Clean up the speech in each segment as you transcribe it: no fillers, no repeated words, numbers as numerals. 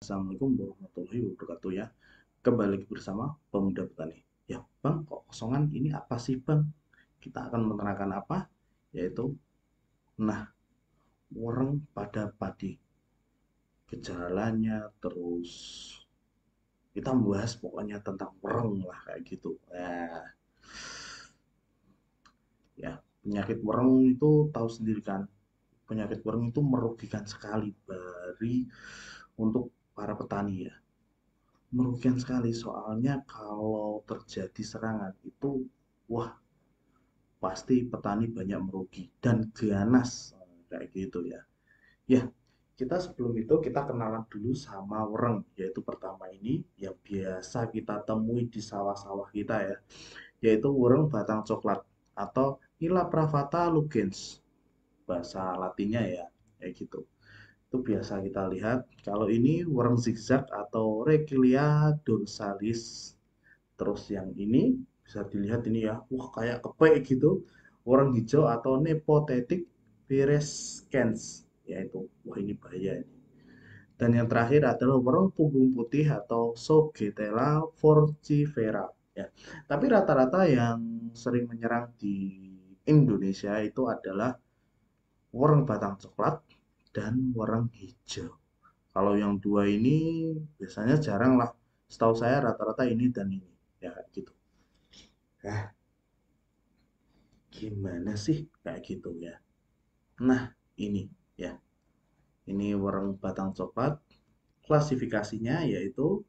Assalamualaikum warahmatullahi wabarakatuh ya. Kembali lagi bersama Pemuda Petani. Ya, Bang, kok kosongan ini apa sih, Bang? Kita akan menerangkan apa? Yaitu, nah, wareng pada padi. Gejalanya, terus kita membahas pokoknya tentang wareng lah kayak gitu. Ya, penyakit wareng itu tahu sendiri kan. Penyakit wareng itu merugikan sekali untuk para petani ya. Merugikan sekali soalnya kalau terjadi serangan itu wah pasti petani banyak merugi dan ganas kayak gitu ya. Ya, kita sebelum itu kita kenalan dulu sama wereng yaitu pertama ini yang biasa kita temui di sawah-sawah kita ya, yaitu wereng batang coklat atau Nila pravata lugens bahasa latinnya ya, kayak gitu. Itu biasa kita lihat. Kalau ini wereng zigzag atau Regelia dorsalis. Terus yang ini bisa dilihat ini ya, wah kayak kepek gitu, warna hijau atau Nepothetic virescens, yaitu wah ini bahaya ini. Dan yang terakhir adalah warna punggung putih atau Sogetella forcifera. Ya. Tapi rata-rata yang sering menyerang di Indonesia itu adalah warna batang coklat dan warna hijau. Kalau yang dua ini biasanya jarang lah. Setahu saya rata-rata ini dan ini. Ya gitu. Nah, gimana sih kayak gitu ya? Nah, ini ya. Ini warung batang coklat. Klasifikasinya yaitu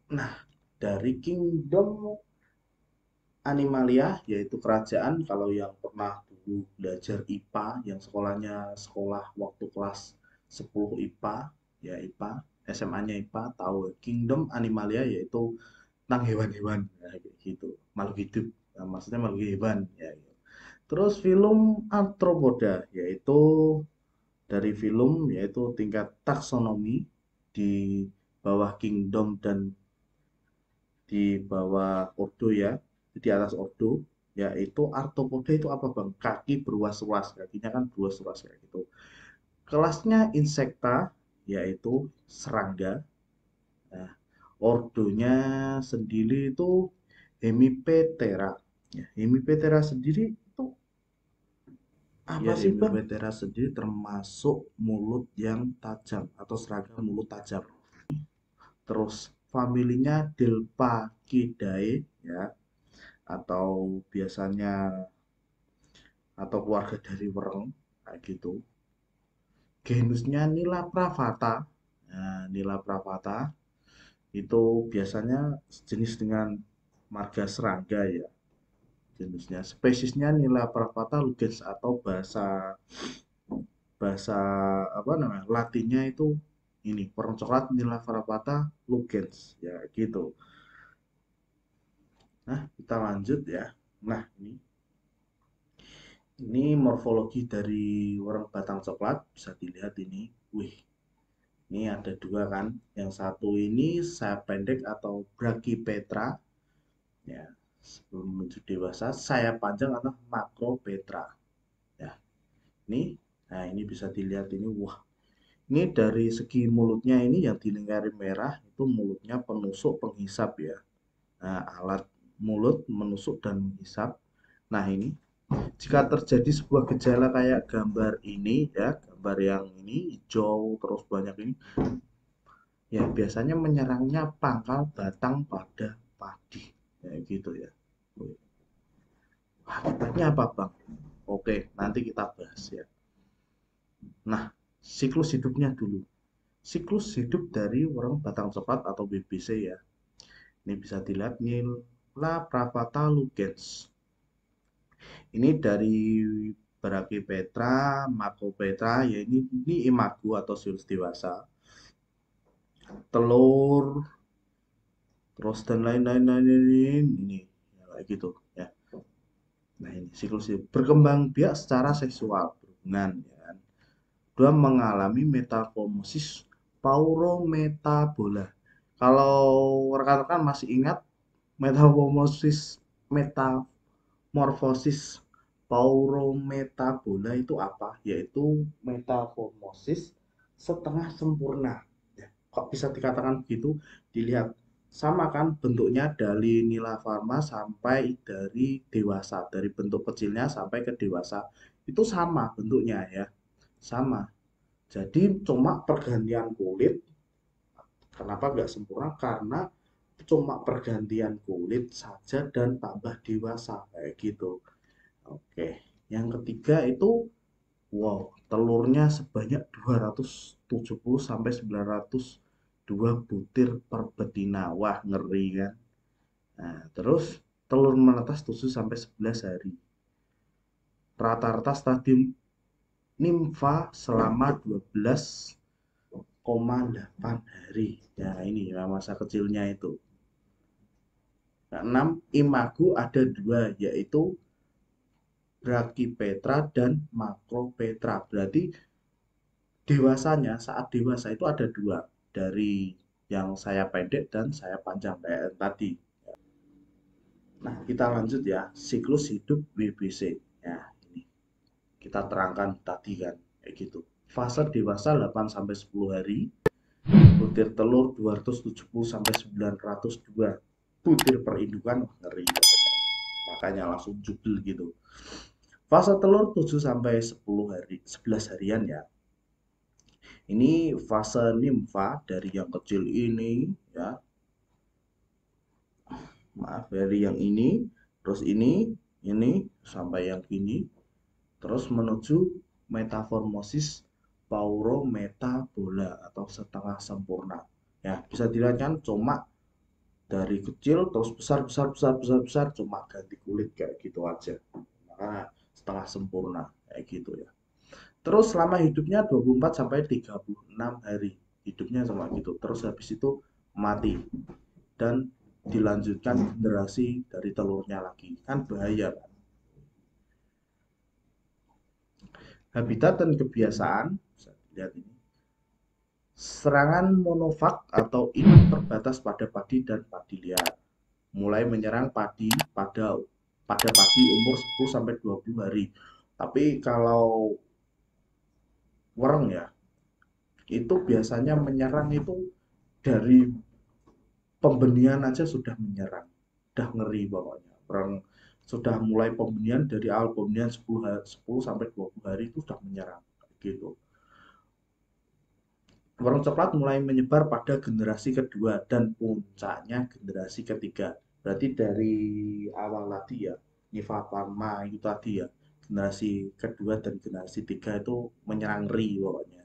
nah, dari Kingdom Animalia yaitu kerajaan kalau yang pernah dulu belajar IPA yang sekolahnya sekolah waktu kelas 10 IPA ya IPA SMA-nya IPA tahu Kingdom Animalia yaitu tentang hewan-hewan ya, gitu makhluk hidup nah, maksudnya makhluk hewan ya gitu. Terus film Arthropoda yaitu dari film yaitu tingkat taksonomi di bawah kingdom dan di bawah ordo ya, di atas ordo yaitu Arthropoda itu apa Bang? Kaki beruas-ruas, kakinya kan beruas-ruas kayak gitu. Kelasnya Insecta yaitu serangga. Nah, ordonya sendiri itu Hemiptera. Ya, Hemiptera sendiri itu apa Ya, sih Bang? Hemiptera. Hemiptera sendiri termasuk mulut yang tajam atau serangga mulut tajam. Terus familinya Delphacidae ya atau biasanya atau keluarga dari wereng kayak gitu. Genusnya Nila pravata. Nah, Nila pravata itu biasanya sejenis dengan marga serangga ya jenisnya. Spesiesnya Nila pravata lugens atau bahasa bahasa apa namanya Latinnya itu ini warna coklat Nila pravata lugens ya gitu. Nah kita lanjut ya. Nah ini morfologi dari warna batang coklat bisa dilihat ini. Wih, ini ada dua kan. Yang satu ini sayap pendek atau Brachypetra ya sebelum menuju dewasa. Sayap panjang atau Macropetra ya. Ini nah ini bisa dilihat ini wah. Ini dari segi mulutnya ini yang dilingkari merah itu mulutnya penusuk penghisap ya. Nah, alat mulut menusuk dan menghisap. Nah, ini jika terjadi sebuah gejala kayak gambar ini ya, gambar yang ini hijau terus banyak ini, ya biasanya menyerangnya pangkal batang pada padi. Ya gitu ya. Akibatnya apa, Bang? Oke, nanti kita bahas ya. Nah, siklus hidupnya dulu. Siklus hidup dari warung batang coklat atau BBC ya. Ini bisa dilihat Nila pravata lugens. Ini dari Brachypetra, Macropetra, ya ini imago atau siklus dewasa. Telur, terus dan lain-lain ini ya, kayak gitu ya. Nah ini siklus hidup. Berkembang biak secara seksual berhubungan ya kan. Dua mengalami metamorfosis paurometabola. Kalau rekan-rekan masih ingat metamorfosis paurometabola itu apa? Yaitu metamorfosis setengah sempurna. Ya, kok bisa dikatakan begitu? Dilihat sama kan bentuknya dari nila farma sampai dari dewasa, dari bentuk kecilnya sampai ke dewasa itu sama bentuknya ya, sama. Jadi cuma pergantian kulit. Kenapa nggak sempurna? Karena cuma pergantian kulit saja dan tambah dewasa kayak gitu. Oke, yang ketiga itu wow, telurnya sebanyak 270 sampai 902 butir per betina. Wah, ngeri kan? Nah, terus telur menetas 7 sampai 11 hari. Rata-rata stadium nimfa selama 12,8 hari. Nah, ini ya masa kecilnya itu. Keenam, imago ada dua, yaitu Brachypetra dan Macropetra. Berarti dewasanya, saat dewasa itu ada dua. Dari yang saya pendek dan saya panjang kayak tadi. Nah, kita lanjut ya. Siklus hidup WBC. Ya, ini kita terangkan tadi kan. Kayak gitu. Fase dewasa 8 sampai 10 hari. Butir telur 270 sampai 902 butir per indukan. Ngeri. Makanya langsung judul gitu. Fase telur 7 sampai 10 hari, 11 harian ya. Ini fase nimfa dari yang kecil ini ya. Maaf, dari yang ini, terus ini sampai yang ini, terus menuju metaformosis paurometabola atau setengah sempurna. Ya, bisa dilihat kan cuma dari kecil terus besar besar besar besar besar cuma ganti kulit kayak gitu aja. Maka setengah sempurna kayak gitu ya. Terus selama hidupnya 24 sampai 36 hari. Hidupnya sama gitu. Terus habis itu mati. Dan dilanjutkan generasi dari telurnya lagi. Kan bahaya kan. Habitat dan kebiasaan. Bisa lihat ini. Serangan monofag atau inang terbatas pada padi dan padi liar. Mulai menyerang padi pada padi umur 10 sampai 20 hari. Tapi kalau wereng ya, itu biasanya menyerang itu dari pembenihan aja sudah menyerang, udah ngeri pokoknya. Orang sudah mulai pembenihan dari awal pembenihan 10 sampai 20 hari itu sudah menyerang gitu. Warna coklat mulai menyebar pada generasi kedua dan puncaknya generasi ketiga. Berarti dari awal tadi ya, Niva Parma itu tadi ya, generasi kedua dan generasi tiga itu menyerang ngeri pokoknya.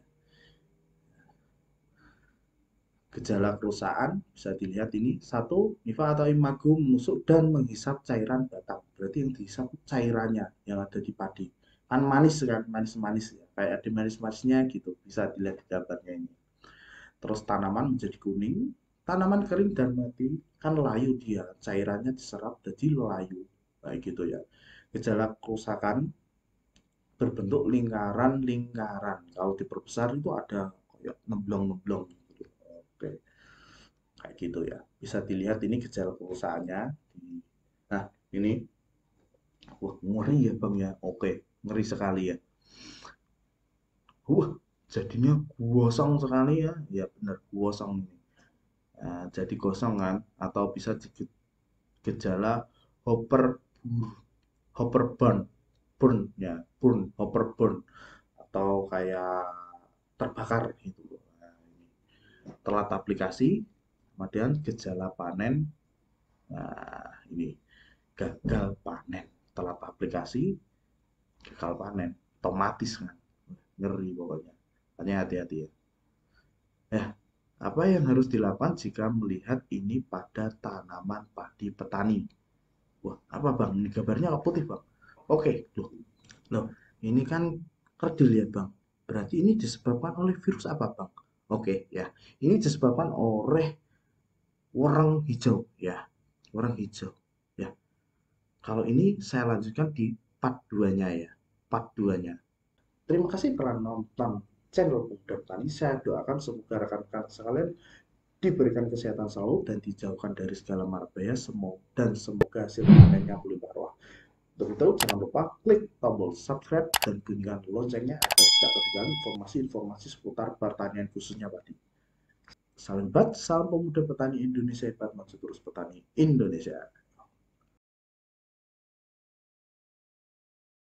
Gejala kerusakan bisa dilihat ini satu niva atau imago menusuk dan menghisap cairan batang. Berarti yang dihisap cairannya yang ada di padi. Kan manis kan, manis-manis ya. Kayak ada manis-manisnya gitu. Bisa dilihat di gambarnya ini. Terus tanaman menjadi kuning, tanaman kering dan mati kan layu dia, cairannya diserap jadi layu. Kayak gitu ya. Gejala kerusakan berbentuk lingkaran-lingkaran. Kalau diperbesar itu ada kayak nemblong-nemblong gitu. Oke, kayak gitu ya. Bisa dilihat ini gejala kerusakannya. Nah, ini wah ngeri ya Bang ya. Oke, ngeri sekali ya. Wah, jadinya gosong sekali ya. Ya benar gosong ini. Nah, jadi gosong kan atau bisa gejala hopper hopper burn ya, hopper burn atau kayak terbakar gitu. Nah, ini telat aplikasi, kemudian gejala panen. Nah, ini gagal panen, telat aplikasi, gagal panen, otomatis kan, ngeri pokoknya. Hanya hati-hati ya. Ya, apa yang harus dilakukan jika melihat ini pada tanaman padi petani? Wah, apa bang? Ini gambarnya apa putih bang? Oke, loh, ini kan kerdil ya bang. Berarti ini disebabkan oleh virus apa bang? Oke, ya, ini disebabkan oleh warang hijau, ya, warang hijau, ya. Kalau ini saya lanjutkan di part 2-nya ya, part 2-nya. Terima kasih telah nonton channel Muda Tani. Saya doakan semoga rekan-rekan sekalian diberikan kesehatan selalu dan dijauhkan dari segala mara bahaya dan semoga hasil panennya berlimpah ruah. Untuk itu, jangan lupa klik tombol subscribe dan bunyikan loncengnya agar tidak ketinggalan informasi-informasi seputar pertanian khususnya padi. Salam hebat, salam pemuda petani Indonesia hebat, maju terus petani Indonesia.